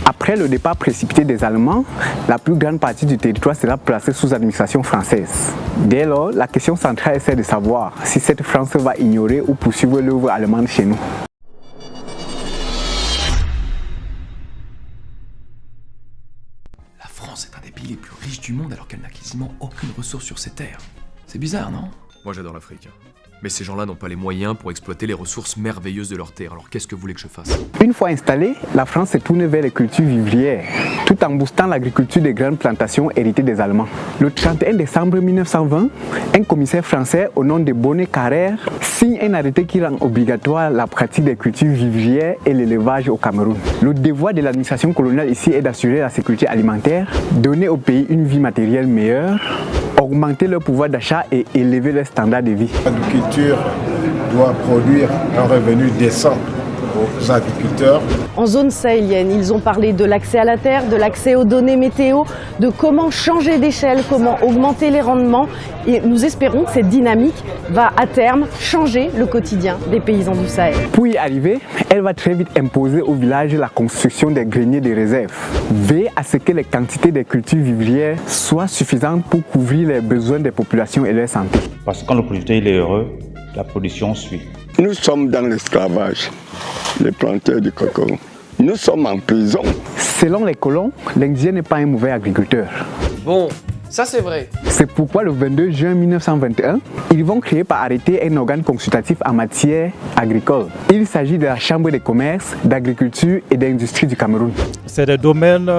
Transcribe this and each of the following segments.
Après le départ précipité des Allemands, la plus grande partie du territoire sera placée sous administration française. Dès lors, la question centrale est celle de savoir si cette France va ignorer ou poursuivre l'œuvre allemande chez nous. La France est un des pays les plus riches du monde alors qu'elle n'a quasiment aucune ressource sur ses terres. C'est bizarre, non? Moi j'adore l'Afrique. Mais ces gens-là n'ont pas les moyens pour exploiter les ressources merveilleuses de leurs terres. Alors qu'est-ce que vous voulez que je fasse? Une fois installée, la France s'est tournée vers les cultures vivrières, tout en boostant l'agriculture des grandes plantations héritées des Allemands. Le 31 décembre 1920, un commissaire français au nom de Bonnet-Carrère signe un arrêté qui rend obligatoire la pratique des cultures vivrières et l'élevage au Cameroun. Le devoir de l'administration coloniale ici est d'assurer la sécurité alimentaire, donner au pays une vie matérielle meilleure, augmenter leur pouvoir d'achat et élever leur standard de vie. L'agriculture doit produire un revenu décent aux agriculteurs. En zone sahélienne, ils ont parlé de l'accès à la terre, de l'accès aux données météo, de comment changer d'échelle, comment augmenter les rendements. Et nous espérons que cette dynamique va à terme changer le quotidien des paysans du Sahel. Pour y arriver, elle va très vite imposer au village la construction des greniers de réserve. Veiller à ce que les quantités des cultures vivrières soient suffisantes pour couvrir les besoins des populations et leur santé. Parce que quand le producteur il est heureux, la production suit. Nous sommes dans l'esclavage, les planteurs du cacao. Nous sommes en prison. Selon les colons, l'Indien n'est pas un mauvais agriculteur. Bon, ça c'est vrai. C'est pourquoi le 22 juin 1921, ils vont créer par arrêté un organe consultatif en matière agricole. Il s'agit de la Chambre de commerce, d'agriculture et d'industrie du Cameroun. C'est des domaines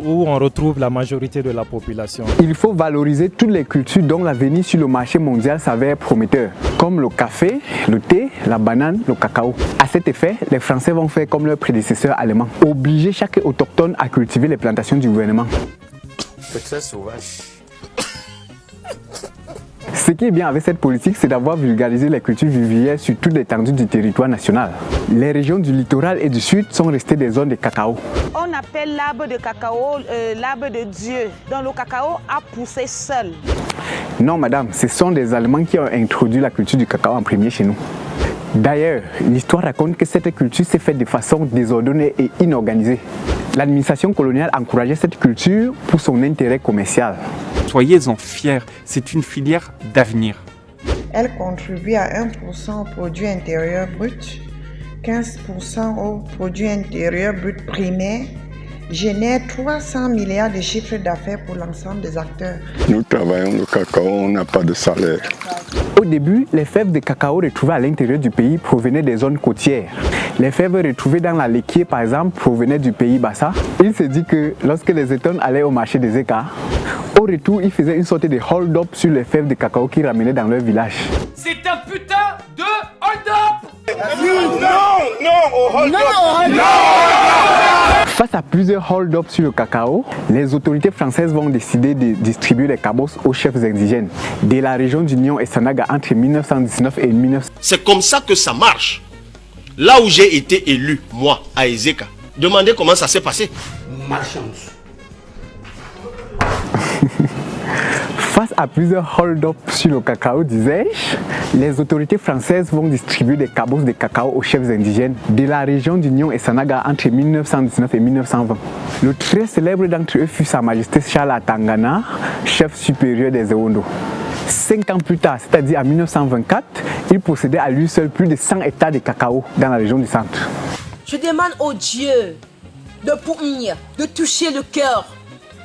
où on retrouve la majorité de la population. Il faut valoriser toutes les cultures dont l'avenir sur le marché mondial s'avère prometteur, comme le café, le thé, la banane, le cacao. À cet effet, les Français vont faire comme leurs prédécesseurs allemands, obliger chaque autochtone à cultiver les plantations du gouvernement. C'est très sauvage. Ce qui est bien avec cette politique, c'est d'avoir vulgarisé les cultures vivrières sur toute l'étendue du territoire national. Les régions du littoral et du sud sont restées des zones de cacao. On appelle l'arbre de cacao l'arbre de Dieu, dont le cacao a poussé seul. Non madame, ce sont des Allemands qui ont introduit la culture du cacao en premier chez nous. D'ailleurs, l'histoire raconte que cette culture s'est faite de façon désordonnée et inorganisée. L'administration coloniale encourageait cette culture pour son intérêt commercial. Soyez-en fiers, c'est une filière d'avenir. Elle contribue à 1% au produit intérieur brut, 15% au produit intérieur brut primaire, génère 300 milliards de chiffres d'affaires pour l'ensemble des acteurs. Nous travaillons le cacao, on n'a pas de salaire. Au début, les fèves de cacao retrouvées à l'intérieur du pays provenaient des zones côtières. Les fèves retrouvées dans la laquier, par exemple, provenaient du pays Bassa. Il se dit que lorsque les États allaient au marché des Écarts, au retour, ils faisaient une sorte de hold-up sur les fèves de cacao qu'ils ramenaient dans leur village. C'est un putain de hold-up! Face à plusieurs hold-up sur le cacao, les autorités françaises vont décider de distribuer les cabosses aux chefs indigènes de la région d'Union et Sanaga entre 1919 et 1900. C'est comme ça que ça marche. Là où j'ai été élu, moi, à Ezeka, demandez comment ça s'est passé. Malchance. Face à plusieurs hold-up sur le cacao, disais-je, les autorités françaises vont distribuer des cabosses de cacao aux chefs indigènes de la région d'Union et Sanaga entre 1919 et 1920. Le très célèbre d'entre eux fut Sa Majesté Charles Atangana, chef supérieur des Ewondo. 5 ans plus tard, c'est-à-dire en 1924, il possédait à lui seul plus de 100 hectares de cacao dans la région du centre. Je demande au Dieu de punir, de toucher le cœur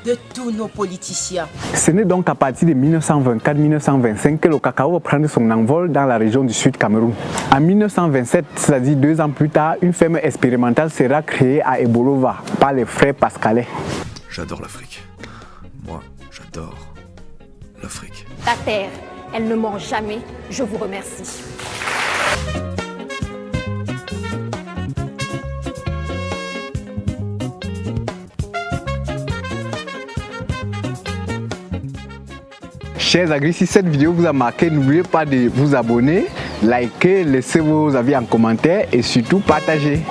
de tous nos politiciens. Ce n'est donc à partir de 1924-1925 que le cacao va prendre son envol dans la région du Sud Cameroun. En 1927, c'est-à-dire 2 ans plus tard, une ferme expérimentale sera créée à Ebolova par les frères Pascalais. J'adore l'Afrique. Moi, j'adore l'Afrique. Ta terre, elle ne ment jamais. Je vous remercie. Chers agris, si cette vidéo vous a marqué, n'oubliez pas de vous abonner, liker, laisser vos avis en commentaire et surtout partager.